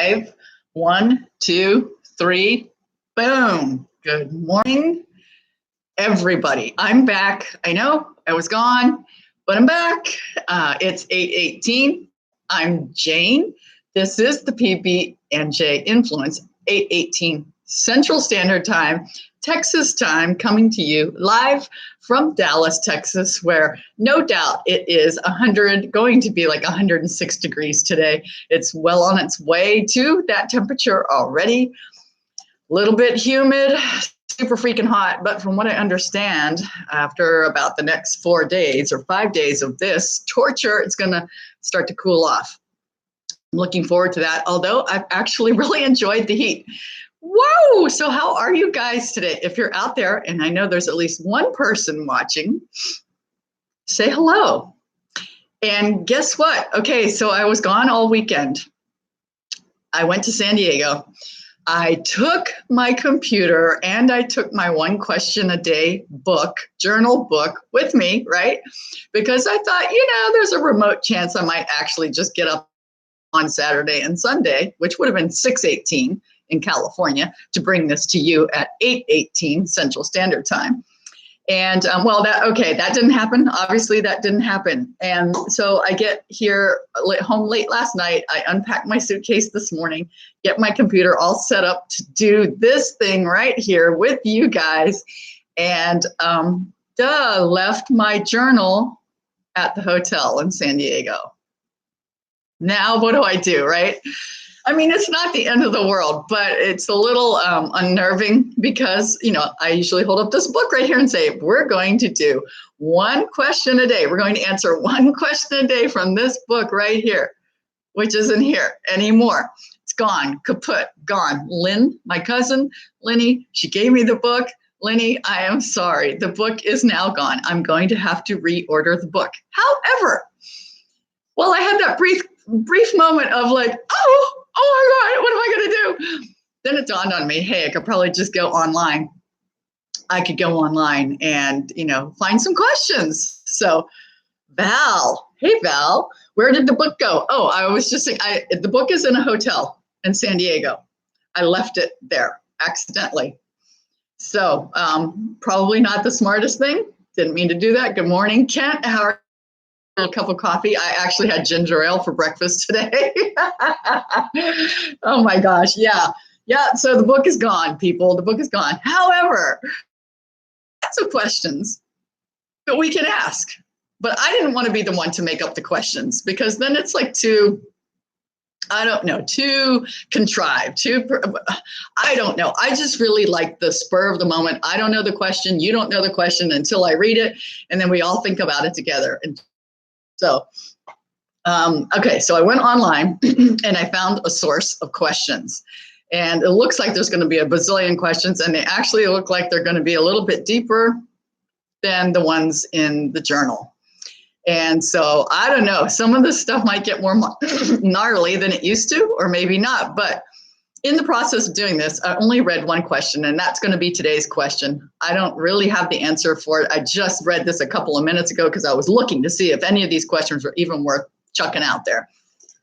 Live. 1, 2, 3, boom. Good morning, everybody. I'm back. I know I was gone, but I'm back. It's 8:18. I'm Jane. This is the PB&J Influence, 8:18 Central Standard Time, Texas time, coming to you live from Dallas, Texas, where no doubt it is going to be like 106 degrees today. It's well on its way to that temperature already. A little bit humid, super freaking hot, but from what I understand, after about the next 4 days or 5 days of this torture, it's going to start to cool off. I'm looking forward to that, although I've actually really enjoyed the heat. Whoa! So how are you guys today? If you're out there, and I know there's at least one person watching, say hello. And guess what? Okay, so I was gone all weekend. I went to San Diego. I took my computer and I took my 1 question a day journal book with me, right? Because I thought, there's a remote chance I might actually just get up on Saturday and Sunday, which would have been 6:18 in California, to bring this to you at 8:18 Central Standard Time. And that didn't happen. Obviously, that didn't happen. And so I get here home late last night. I unpack my suitcase this morning, get my computer all set up to do this thing right here with you guys, and left my journal at the hotel in San Diego. Now, what do I do, right? I mean, it's not the end of the world, but it's a little unnerving because, I usually hold up this book right here and say, we're going to do 1 question a day. We're going to answer 1 question a day from this book right here, which isn't here anymore. It's gone, kaput, gone. Lynn, my cousin, Lenny, she gave me the book. Lenny, I am sorry. The book is now gone. I'm going to have to reorder the book. However, I had that brief moment of like, oh my God, what am I going to do? Then it dawned on me, hey, I could probably just go online. I could go online and, find some questions. So Val, hey, Val, where did the book go? Oh, I was just saying, the book is in a hotel in San Diego. I left it there accidentally. So probably not the smartest thing. Didn't mean to do that. Good morning, Kent. How are you? A cup of coffee. I actually had ginger ale for breakfast today. Oh my gosh. Yeah. So the book is gone, people. The book is gone. However, lots of questions that we can ask. But I didn't want to be the one to make up the questions because then it's like too contrived, I don't know. I just really like the spur of the moment. I don't know the question. You don't know the question until I read it. And then we all think about it together. And so, so I went online and I found a source of questions, and it looks like there's going to be a bazillion questions, and they actually look like they're going to be a little bit deeper than the ones in the journal. And so I don't know, some of this stuff might get more gnarly than it used to, or maybe not, but in the process of doing this, I only read 1 question, and that's going to be today's question. I don't really have the answer for it. I just read this a couple of minutes ago because I was looking to see if any of these questions were even worth chucking out there,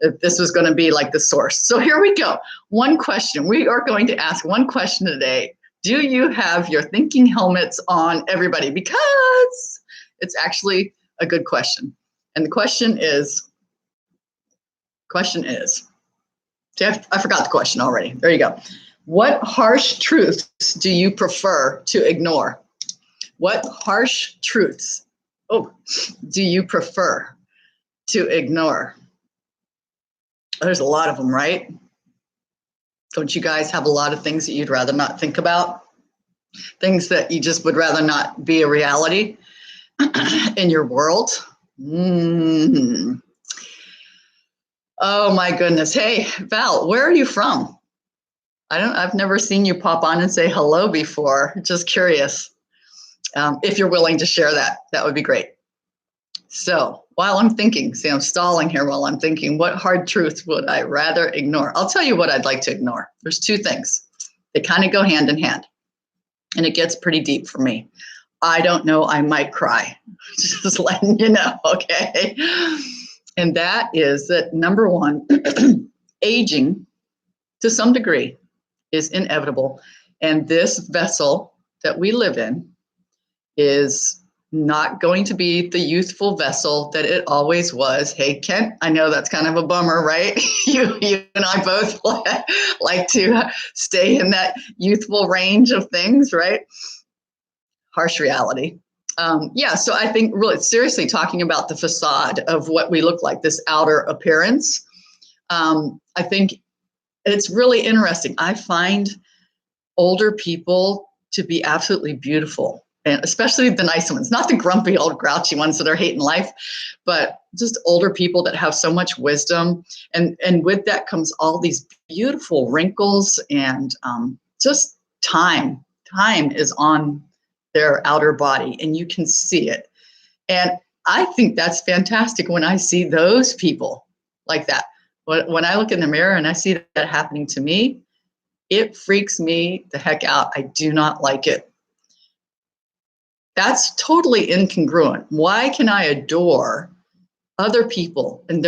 if this was going to be like the source. So here we go. 1 question. We are going to ask 1 question today. Do you have your thinking helmets on, everybody? Because it's actually a good question. And the question is, see, I forgot the question already. There you go. What harsh truths do you prefer to ignore? What harsh truths do you prefer to ignore? There's a lot of them, right? Don't you guys have a lot of things that you'd rather not think about? Things that you just would rather not be a reality in your world? Oh my goodness. Hey, Val, where are you from? I've never seen you pop on and say hello before. Just curious. If you're willing to share that would be great. So while I'm thinking, see, I'm stalling here while I'm thinking, what hard truth would I rather ignore? I'll tell you what I'd like to ignore. There's 2 things. They kind of go hand in hand, and it gets pretty deep for me. I don't know, I might cry. Just letting you know, okay? And that is that, number 1, aging to some degree, is inevitable. And this vessel that we live in is not going to be the youthful vessel that it always was. Hey, Kent, I know that's kind of a bummer, right? you and I both like to stay in that youthful range of things, right? Harsh reality. So I think really seriously talking about the facade of what we look like, this outer appearance, I think it's really interesting. I find older people to be absolutely beautiful, and especially the nice ones, not the grumpy old grouchy ones that are hating life, but just older people that have so much wisdom. And with that comes all these beautiful wrinkles and just time. Time is on their outer body and you can see it. And I think that's fantastic when I see those people like that. When I look in the mirror and I see that happening to me, it freaks me the heck out. I do not like it. That's totally incongruent. Why can I adore other people and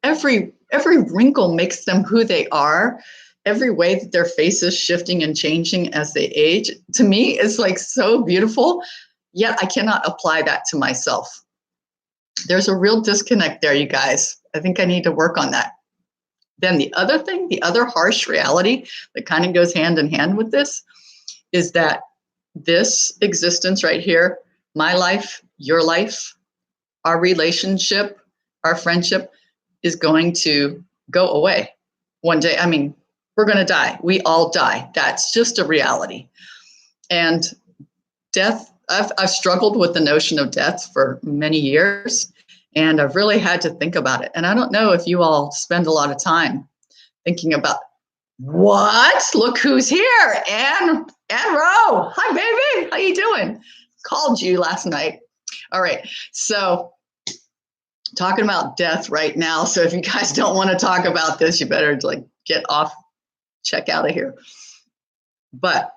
every wrinkle makes them who they are? Every way that their face is shifting and changing as they age, to me, is like so beautiful. Yet I cannot apply that to myself. There's a real disconnect there, you guys. I think I need to work on that. Then the other thing, the other harsh reality that kind of goes hand in hand with this is that this existence right here, my life, your life, our relationship, our friendship is going to go away one day. I mean, we're going to die. We all die. That's just a reality. And death, I've struggled with the notion of death for many years, and I've really had to think about it. And I don't know if you all spend a lot of time thinking about, what? Look who's here. Ann Rowe. Hi, baby. How you doing? Called you last night. All right. So talking about death right now. So if you guys don't want to talk about this, you better get off, check out of here. But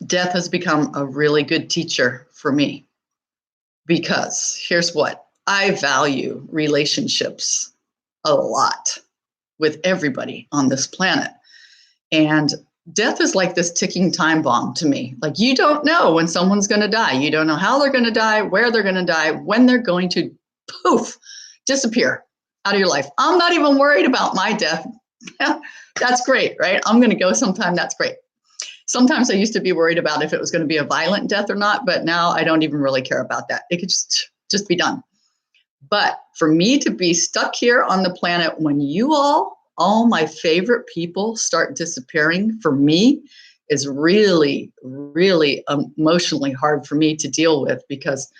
death has become a really good teacher for me, because here's what: I value relationships a lot with everybody on this planet. And death is like this ticking time bomb to me. Like, you don't know when someone's going to die. You don't know how they're going to die, where they're going to die, when they're going to poof, disappear out of your life. I'm not even worried about my death. That's great, right? I'm going to go sometime. That's great. Sometimes I used to be worried about if it was going to be a violent death or not, but now I don't even really care about that. It could just be done. But for me to be stuck here on the planet when you all my favorite people start disappearing, for me is really, really emotionally hard for me to deal with, because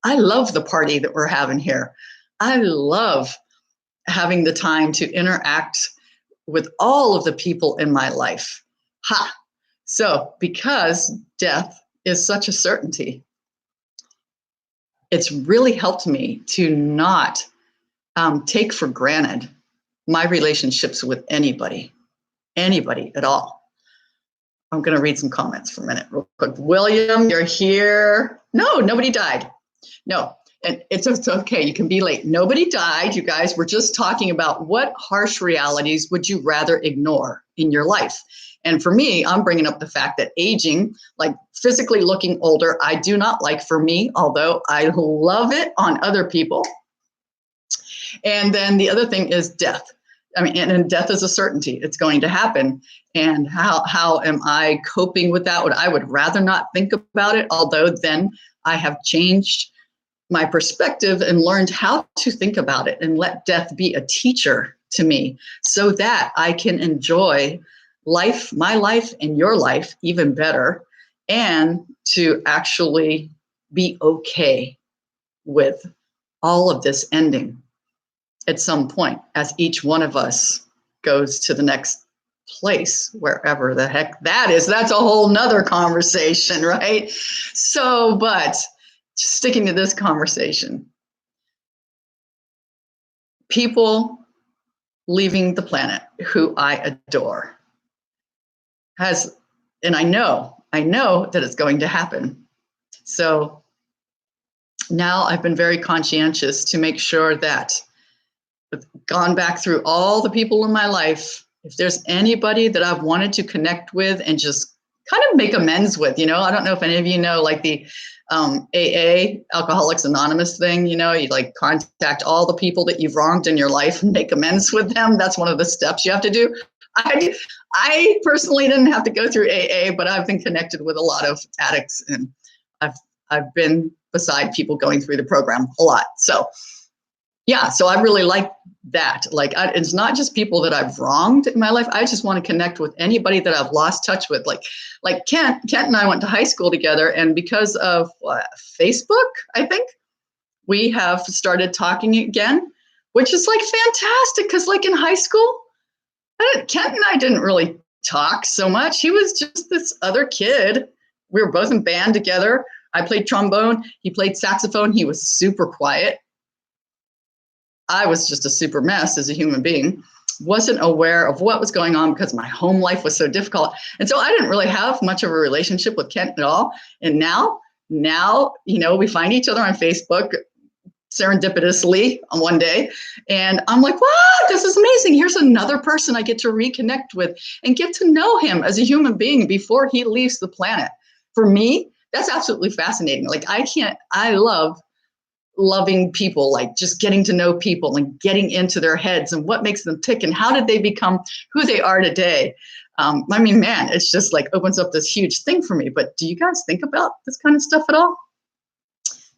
I love the party that we're having here. I love having the time to interact with all of the people in my life. So because death is such a certainty, it's really helped me to not take for granted my relationships with anybody at all. I'm going to read some comments for a minute real quick. William, you're here. No, nobody died. No, and it's okay. You can be late. Nobody died, you guys. We're just talking about what harsh realities would you rather ignore in your life. And for me, I'm bringing up the fact that aging, like physically looking older, I do not like for me, although I love it on other people. And then the other thing is death. I mean, and death is a certainty. It's going to happen. And how am I coping with that? I would rather not think about it, although then I have changed my perspective and learned how to think about it and let death be a teacher to me, so that I can enjoy life, my life and your life even better, and to actually be okay with all of this ending at some point, as each one of us goes to the next place, wherever the heck that is. That's a whole nother conversation, right? So, but sticking to this conversation, people leaving the planet who I adore and I know that it's going to happen. So now I've been very conscientious to make sure that I've gone back through all the people in my life if there's anybody that I've wanted to connect with and just kind of make amends with, I don't know if any of you know, like the AA, Alcoholics Anonymous thing, you like contact all the people that you've wronged in your life and make amends with them. That's one of the steps you have to do. I personally didn't have to go through AA, but I've been connected with a lot of addicts, and I've been beside people going through the program a lot. So yeah, so I really like that. Like, it's not just people that I've wronged in my life. I just want to connect with anybody that I've lost touch with. Like Kent and I went to high school together, and because of Facebook, I think we have started talking again, which is like fantastic. Because like in high school, Kent and I didn't really talk so much. He was just this other kid. We were both in band together. I played trombone. He played saxophone. He was super quiet. I was just a super mess as a human being, wasn't aware of what was going on because my home life was so difficult. And so I didn't really have much of a relationship with Kent at all. And now, we find each other on Facebook serendipitously on one day. And I'm like, wow, this is amazing. Here's another person I get to reconnect with and get to know him as a human being before he leaves the planet. For me, that's absolutely fascinating. Like, I love loving people, like just getting to know people and getting into their heads and what makes them tick and how did they become who they are today. Man, it's just like opens up this huge thing for me. But do you guys think about this kind of stuff at all?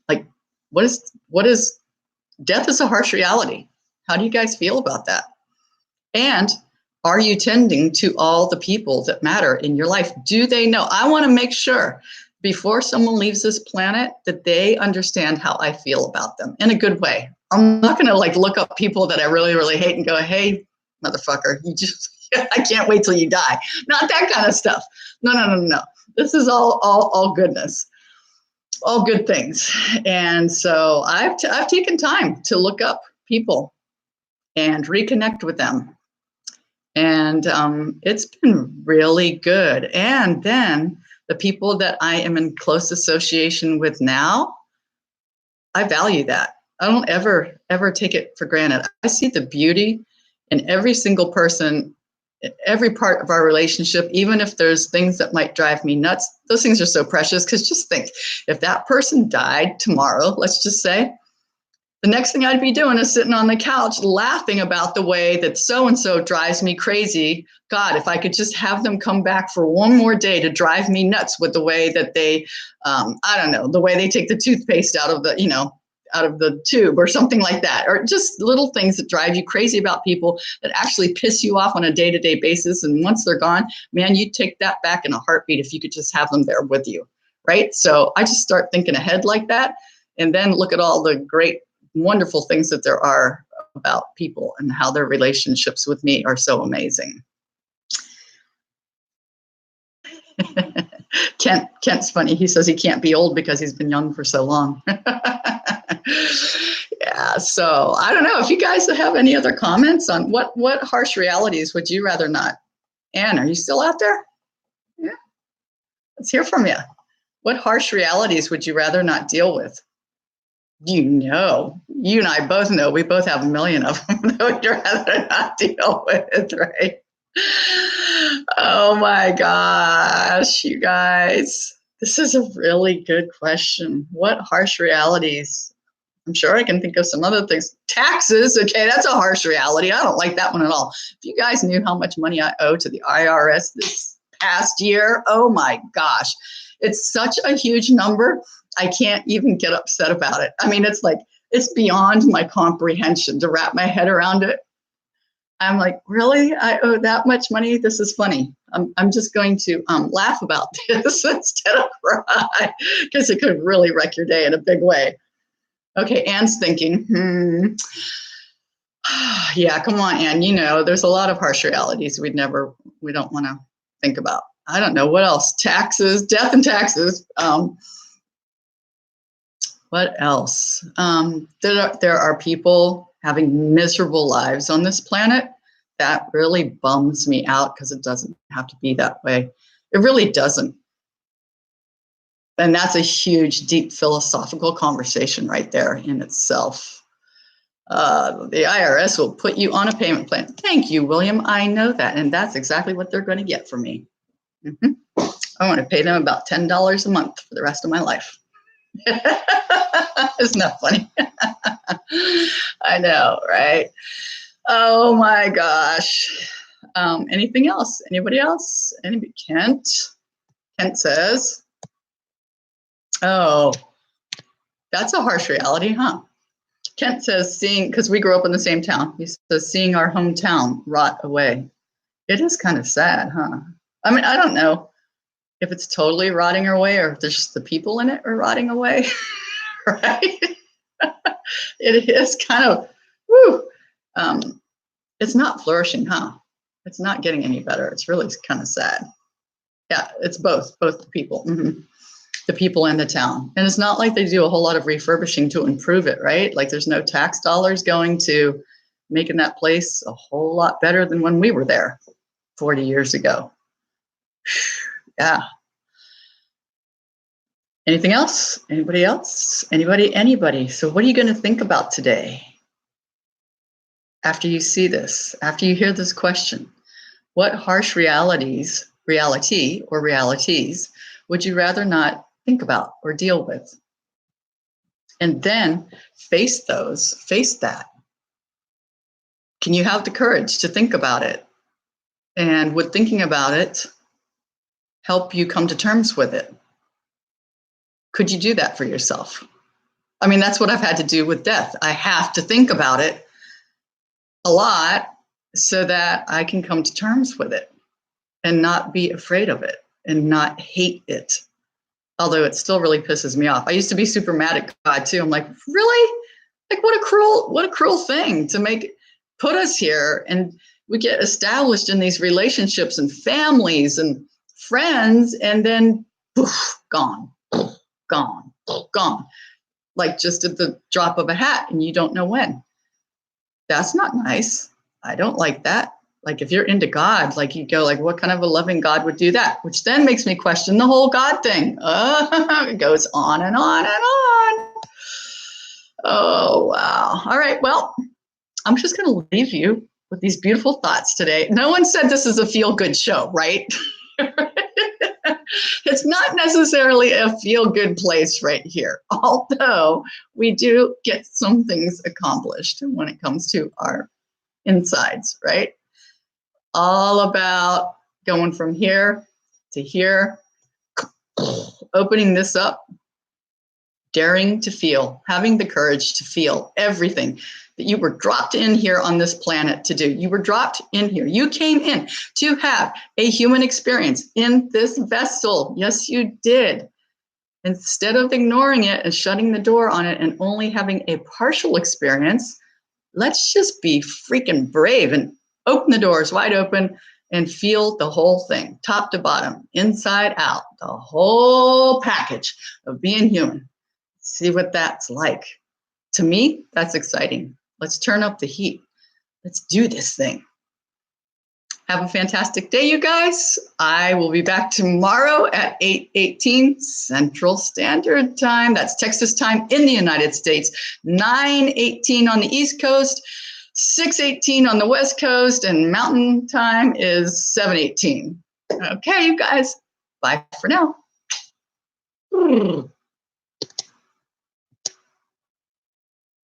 Like, what is death is a harsh reality. How do you guys feel about that? And are you tending to all the people that matter in your life? Do they know? I want to make sure before someone leaves this planet that they understand how I feel about them in a good way. I'm not going to like look up people that I really, really hate and go, hey, motherfucker, I can't wait till you die. Not that kind of stuff. No. This is all goodness, all good things. And so I've taken time to look up people and reconnect with them. And it's been really good. And then the people that I am in close association with now, I value that. I don't ever take it for granted. I see the beauty in every single person, every part of our relationship, even if there's things that might drive me nuts. Those things are so precious, because just think, if that person died tomorrow, let's just say, the next thing I'd be doing is sitting on the couch laughing about the way that so-and-so drives me crazy. God, if I could just have them come back for one more day to drive me nuts with the way that they, the way they take the toothpaste out of the tube or something like that, or just little things that drive you crazy about people that actually piss you off on a day-to-day basis. And once they're gone, man, you'd take that back in a heartbeat if you could just have them there with you, right? So I just start thinking ahead like that, and then look at all the great, wonderful things that there are about people and how their relationships with me are so amazing. Kent's funny. He says he can't be old because he's been young for so long. Yeah, so I don't know if you guys have any other comments on what harsh realities would you rather not? Anne, are you still out there? Yeah, let's hear from you. What harsh realities would you rather not deal with? You and I both know, we both have a million of them that we'd rather not deal with, right? Oh my gosh, you guys, this is a really good question. What harsh realities? I'm sure I can think of some other things. Taxes, okay, that's a harsh reality. I don't like that one at all. If you guys knew how much money I owe to the IRS this past year, oh my gosh, it's such a huge number. I can't even get upset about it. I mean, it's beyond my comprehension to wrap my head around it. I'm like, really? I owe that much money? This is funny. I'm just going to laugh about this instead of cry, because it could really wreck your day in a big way. Okay, Anne's thinking, yeah, come on, Anne. There's a lot of harsh realities we don't want to think about. I don't know, what else? Taxes, death and taxes. What else? There are people having miserable lives on this planet. That really bums me out, because it doesn't have to be that way. It really doesn't. And that's a huge, deep philosophical conversation right there in itself. The IRS will put you on a payment plan. Thank you, William. I know that. And that's exactly what they're going to get from me. I want to pay them about $10 a month for the rest of my life. Isn't that funny? I know, right? Oh my gosh. Anything else? Anybody else? Anybody? Kent? Kent says, oh, that's a harsh reality, huh? Kent says, because we grew up in the same town, he says, seeing our hometown rot away. It is kind of sad, huh? I mean, I don't know if it's totally rotting away or if there's just the people in it are rotting away, right? It is kind of, whew. It's not flourishing, huh? It's not getting any better. It's really kind of sad. Yeah, it's both the people. Mm-hmm. The people in the town. And it's not like they do a whole lot of refurbishing to improve it, right? Like there's no tax dollars going to making that place a whole lot better than when we were there 40 years ago. Yeah. Anything else? Anybody else? Anybody? So what are you going to think about today? After you see this, after you hear this question, what harsh reality or realities would you rather not think about or deal with? And then face that. Can you have the courage to think about it? And would thinking about it help you come to terms with it? Could you do that for yourself? I mean, that's what I've had to do with death. I have to think about it a lot so that I can come to terms with it and not be afraid of it and not hate it. Although it still really pisses me off. I used to be super mad at God too. I'm like, really? Like what a cruel thing to put us here, and we get established in these relationships and families and friends, and then poof, gone, like just at the drop of a hat, and you don't know when. That's not nice. I don't like that. Like if you're into God, like you go like, what kind of a loving God would do that? Which then makes me question the whole God thing. It goes on and on and on. Oh, wow. All right. Well, I'm just going to leave you with these beautiful thoughts today. No one said this is a feel-good show, right? It's not necessarily a feel-good place right here, although we do get some things accomplished when it comes to our insides, right? All about going from here to here, opening this up, daring to feel, having the courage to feel everything that you were dropped in here on this planet to do. You were dropped in here. You came in to have a human experience in this vessel. Yes, you did. Instead of ignoring it and shutting the door on it and only having a partial experience, let's just be freaking brave and open the doors wide open and feel the whole thing, top to bottom, inside out, the whole package of being human. See what that's like. To me, that's exciting. Let's turn up the heat. Let's do this thing. Have a fantastic day, you guys. I will be back tomorrow at 8:18 Central Standard Time. That's Texas time in the United States. 9:18 on the East Coast, 6:18 on the West Coast, and Mountain Time is 7:18. Okay, you guys. Bye for now.